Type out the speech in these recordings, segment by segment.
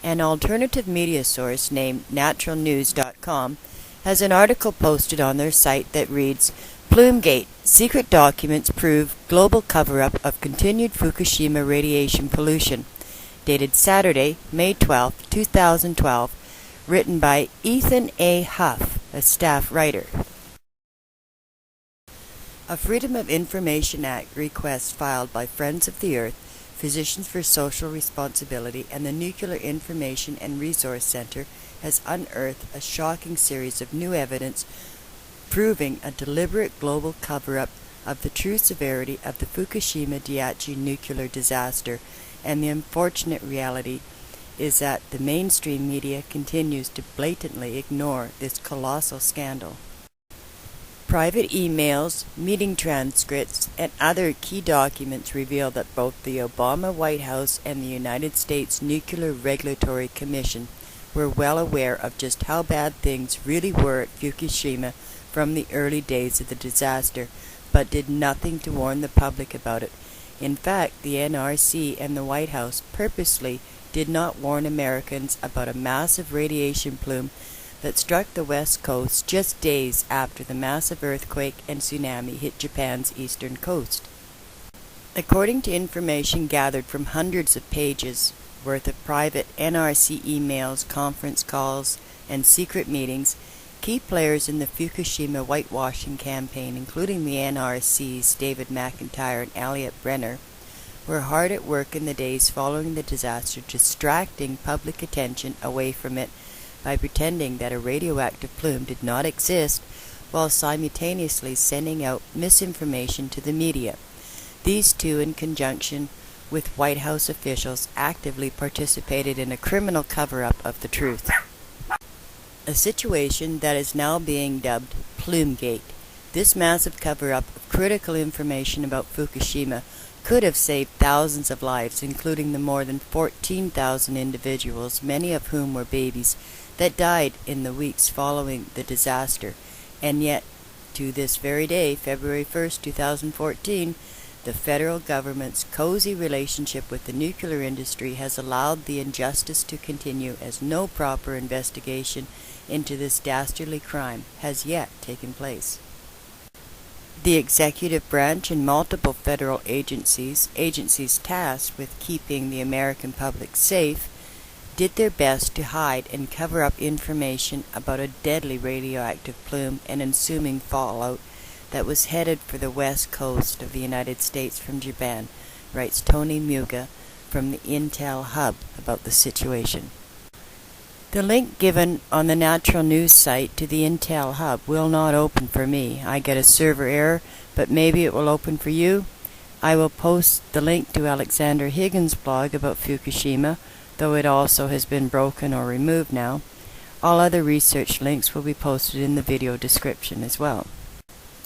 An alternative media source named naturalnews.com has an article posted on their site that reads, "Plumegate, secret documents prove global cover-up of continued Fukushima radiation pollution," dated Saturday, May 12, 2012, written by Ethan A. Huff, a staff writer. A Freedom of Information Act request filed by Friends of the Earth, Physicians for Social Responsibility, and the Nuclear Information and Resource Center has unearthed a shocking series of new evidence proving a deliberate global cover-up of the true severity of the Fukushima Daiichi nuclear disaster, and the unfortunate reality is that the mainstream media continues to blatantly ignore this colossal scandal. Private emails, meeting transcripts, and other key documents reveal that both the Obama White House and the United States Nuclear Regulatory Commission were well aware of just how bad things really were at Fukushima from the early days of the disaster, but did nothing to warn the public about it. In fact, the NRC and the White House purposely did not warn Americans about a massive radiation plume that struck the West Coast just days after the massive earthquake and tsunami hit Japan's eastern coast. According to information gathered from hundreds of pages worth of private NRC emails, conference calls, and secret meetings, key players in the Fukushima whitewashing campaign, including the NRC's David McIntyre and Elliot Brenner, were hard at work in the days following the disaster, distracting public attention away from it by pretending that a radioactive plume did not exist, while simultaneously sending out misinformation to the media. These two, in conjunction with White House officials, actively participated in a criminal cover-up of the truth. A situation that is now being dubbed Plumegate. This massive cover-up of critical information about Fukushima could have saved thousands of lives, including the more than 14,000 individuals, many of whom were babies, that died in the weeks following the disaster. And yet, to this very day, February 1st, 2014, the federal government's cozy relationship with the nuclear industry has allowed the injustice to continue, as no proper investigation into this dastardly crime has yet taken place. The executive branch and multiple federal agencies tasked with keeping the American public safe, did their best to hide and cover up information about a deadly radioactive plume and ensuing fallout that was headed for the west coast of the United States from Japan, writes Tony Muga from the Intel Hub about the situation. The link given on the Natural News site to the Intel Hub will not open for me. I get a server error, but maybe it will open for you. I will post the link to Alexander Higgins' blog about Fukushima, though it also has been broken or removed now. All other research links will be posted in the video description as well.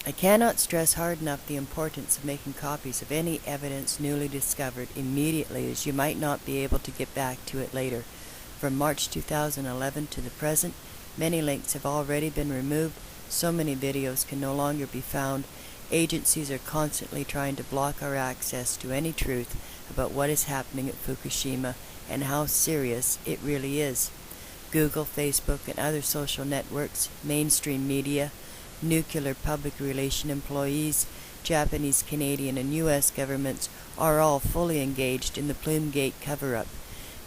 I cannot stress hard enough the importance of making copies of any evidence newly discovered immediately, as you might not be able to get back to it later. From March 2011 to the present, many links have already been removed. So many videos can no longer be found. Agencies are constantly trying to block our access to any truth about what is happening at Fukushima and how serious it really is. Google, Facebook, and other social networks, mainstream media, nuclear public relation employees, Japanese, Canadian, and U.S. governments are all fully engaged in the Plumegate cover-up.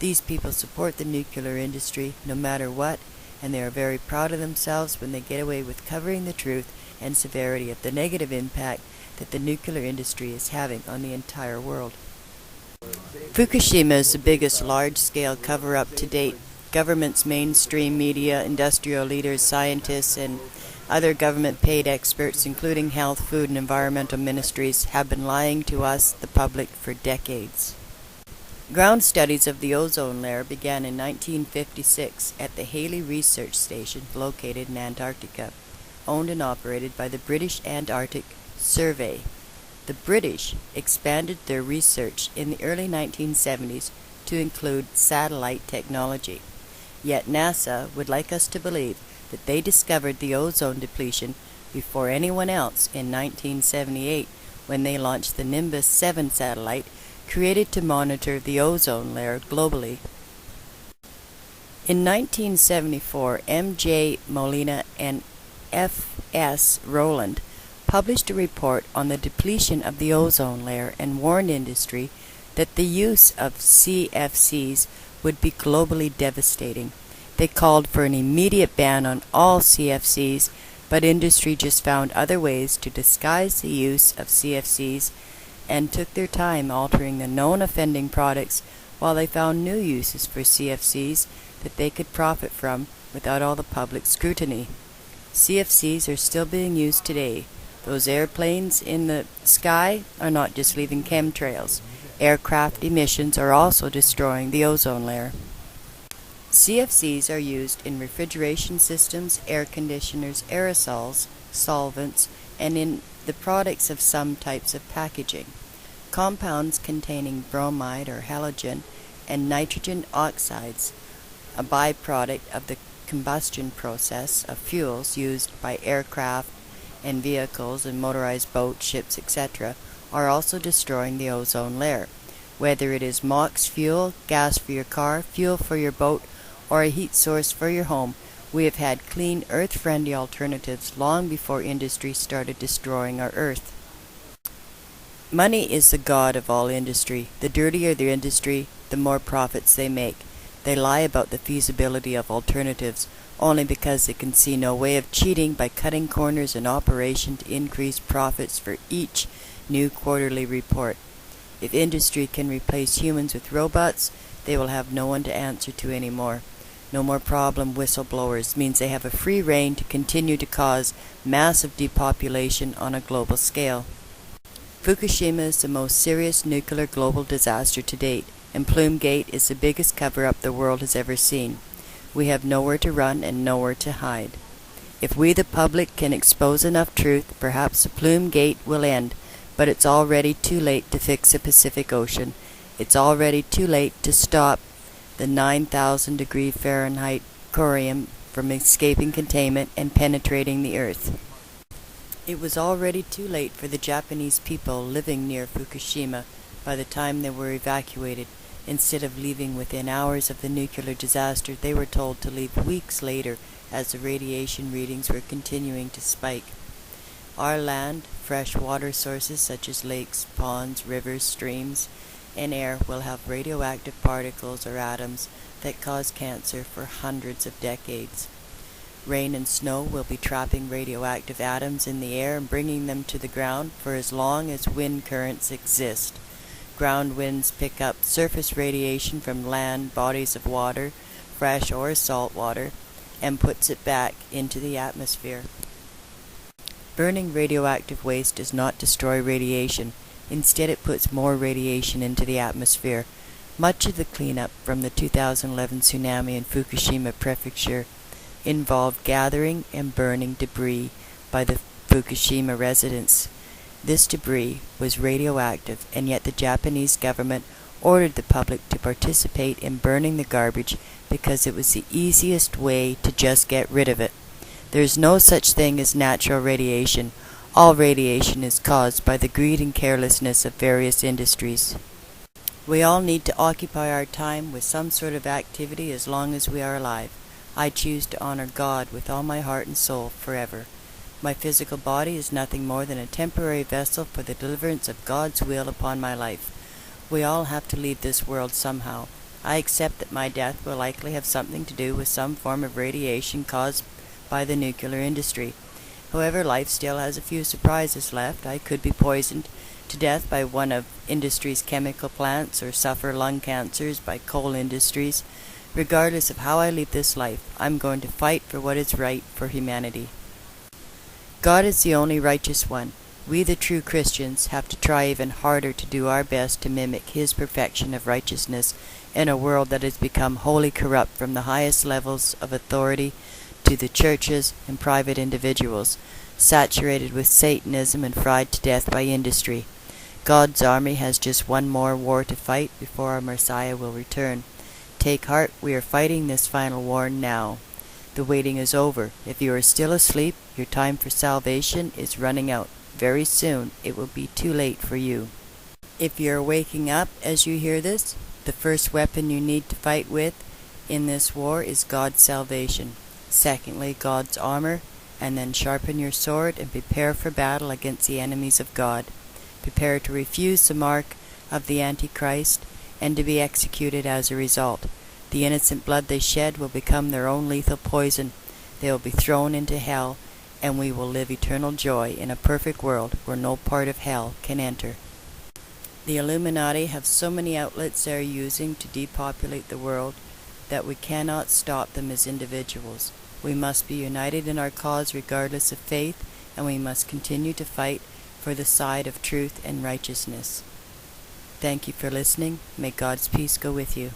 These people support the nuclear industry no matter what, and they are very proud of themselves when they get away with covering the truth and severity of the negative impact that the nuclear industry is having on the entire world. Fukushima is the biggest large-scale cover-up to date. Governments, mainstream media, industrial leaders, scientists, and other government-paid experts, including health, food, and environmental ministries, have been lying to us, the public, for decades. Ground studies of the ozone layer began in 1956 at the Haley Research Station located in Antarctica, owned and operated by the British Antarctic Survey. The British expanded their research in the early 1970s to include satellite technology. Yet NASA would like us to believe that they discovered the ozone depletion before anyone else in 1978 when they launched the Nimbus 7 satellite created to monitor the ozone layer globally. In 1974, M.J. Molina and F.S. Rowland published a report on the depletion of the ozone layer and warned industry that the use of CFCs would be globally devastating. They called for an immediate ban on all CFCs, but industry just found other ways to disguise the use of CFCs and took their time altering the known offending products while they found new uses for CFCs that they could profit from without all the public scrutiny. CFCs are still being used today. Those airplanes in the sky are not just leaving chemtrails. Aircraft emissions are also destroying the ozone layer. CFCs are used in refrigeration systems, air conditioners, aerosols, solvents, and in the products of some types of packaging. Compounds containing bromide or halogen and nitrogen oxides, a byproduct of the combustion process of fuels used by aircraft and vehicles and motorized boats, ships, etc., are also destroying the ozone layer. Whether it is MOX fuel, gas for your car, fuel for your boat, or a heat source for your home, we have had clean, earth-friendly alternatives long before industry started destroying our earth. Money is the god of all industry. The dirtier the industry, the more profits they make. They lie about the feasibility of alternatives only because they can see no way of cheating by cutting corners in operation to increase profits for each new quarterly report. If industry can replace humans with robots, they will have no one to answer to anymore. No more problem whistleblowers means they have a free rein to continue to cause massive depopulation on a global scale. Fukushima is the most serious nuclear global disaster to date, and Plumegate is the biggest cover-up the world has ever seen. We have nowhere to run and nowhere to hide. If we the public can expose enough truth, perhaps the Plumegate will end, but it's already too late to fix the Pacific Ocean. It's already too late to stop the 9,000 degree Fahrenheit corium from escaping containment and penetrating the earth. It was already too late for the Japanese people living near Fukushima by the time they were evacuated. Instead of leaving within hours of the nuclear disaster, they were told to leave weeks later as the radiation readings were continuing to spike. Our land, fresh water sources such as lakes, ponds, rivers, streams, and air will have radioactive particles or atoms that cause cancer for hundreds of decades. Rain and snow will be trapping radioactive atoms in the air and bringing them to the ground for as long as wind currents exist. Ground winds pick up surface radiation from land bodies of water, fresh or salt water, and puts it back into the atmosphere. Burning radioactive waste does not destroy radiation. Instead, it puts more radiation into the atmosphere. Much of the cleanup from the 2011 tsunami in Fukushima Prefecture involved gathering and burning debris by the Fukushima residents. This debris was radioactive, and yet the Japanese government ordered the public to participate in burning the garbage because it was the easiest way to just get rid of it. There is no such thing as natural radiation. All radiation is caused by the greed and carelessness of various industries. We all need to occupy our time with some sort of activity as long as we are alive. I choose to honor God with all my heart and soul forever. My physical body is nothing more than a temporary vessel for the deliverance of God's will upon my life. We all have to leave this world somehow. I accept that my death will likely have something to do with some form of radiation caused by the nuclear industry. However, life still has a few surprises left. I could be poisoned to death by one of industry's chemical plants or suffer lung cancers by coal industries. Regardless of how I leave this life, I'm going to fight for what is right for humanity. God is the only righteous one. We, the true Christians, have to try even harder to do our best to mimic His perfection of righteousness in a world that has become wholly corrupt from the highest levels of authority to the churches and private individuals, saturated with Satanism and fried to death by industry. God's army has just one more war to fight before our Messiah will return. Take heart, we are fighting this final war now. The waiting is over. If you are still asleep, your time for salvation is running out. Very soon, it will be too late for you. If you are waking up as you hear this, the first weapon you need to fight with in this war is God's salvation. Secondly, God's armor, and then sharpen your sword and prepare for battle against the enemies of God. Prepare to refuse the mark of the Antichrist and to be executed as a result. The innocent blood they shed will become their own lethal poison. They will be thrown into hell, and we will live eternal joy in a perfect world where no part of hell can enter. The Illuminati have so many outlets they are using to depopulate the world that we cannot stop them as individuals. We must be united in our cause regardless of faith, and we must continue to fight for the side of truth and righteousness. Thank you for listening. May God's peace go with you.